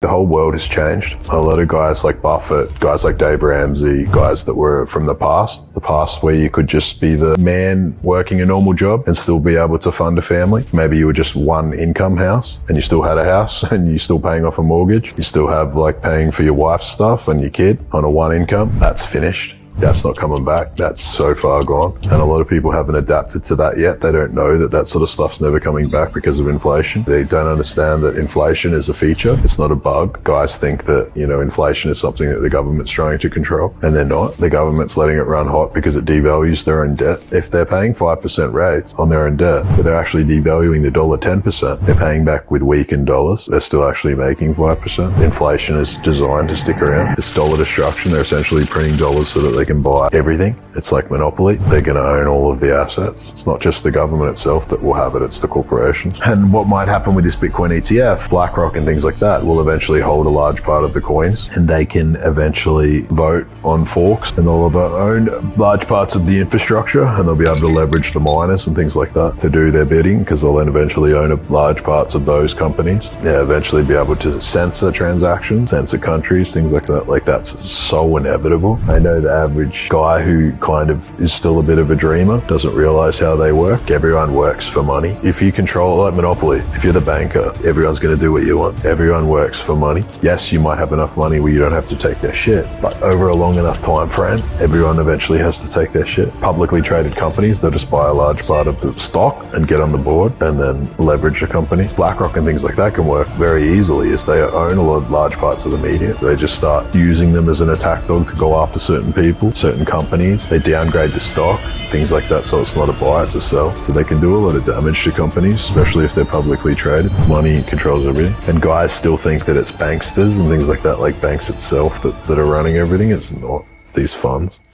the whole world has changed. A lot of guys like Buffett, guys like Dave Ramsey, guys that were from the past where you could just be the man working a normal job and still be able to fund a family. Maybe you were just one income house and you still had a house and you're still paying off a mortgage. You still have like paying for your wife's stuff and your kid on a one income. That's finished. That's not coming back. That's so far gone. And a lot of people haven't adapted to that yet. They don't know that that sort of stuff's never coming back because of inflation. They don't understand that inflation is a feature. It's not a bug. Guys think that, inflation is something that the government's trying to control, and they're not. The government's letting it run hot because it devalues their own debt. If they're paying 5% rates on their own debt, but they're actually devaluing the dollar 10%, they're paying back with weakened dollars. They're still actually making 5%. Inflation is designed to stick around. It's dollar destruction. They're essentially printing dollars so that they can buy everything. It's like monopoly. They're going to own all of the assets. It's not just the government itself that will have it, it's the corporations. And what might happen with this Bitcoin ETF, BlackRock and things like that will eventually hold a large part of the coins, and they can eventually vote on forks, and they'll own large parts of the infrastructure, and they'll be able to leverage the miners and things like that to do their bidding, because they'll then eventually own large parts of those companies. Yeah, eventually be able to censor transactions, censor countries, things like that. Like, that's so inevitable. I know the average guy who kind of is still a bit of a dreamer doesn't realize how they work. Everyone works for money. If you control, like monopoly, if you're the banker, everyone's going to do what you want. Everyone works for money. Yes, you might have enough money where you don't have to take their shit, but over a long enough time frame, everyone eventually has to take their shit. Publicly traded companies, they'll just buy a large part of the stock and get on the board and then leverage the company. BlackRock and things like that can work very easily as they own large parts of the media. They just start using them as an attack dog to go after certain people, certain companies. They downgrade the stock, things like that, so it's not a buy, it's a sell. So they can do a lot of damage to companies, especially if they're publicly traded. Money controls everything. And guys still think that it's banksters and things like that, like banks itself, that are running everything. It's not. It's these funds.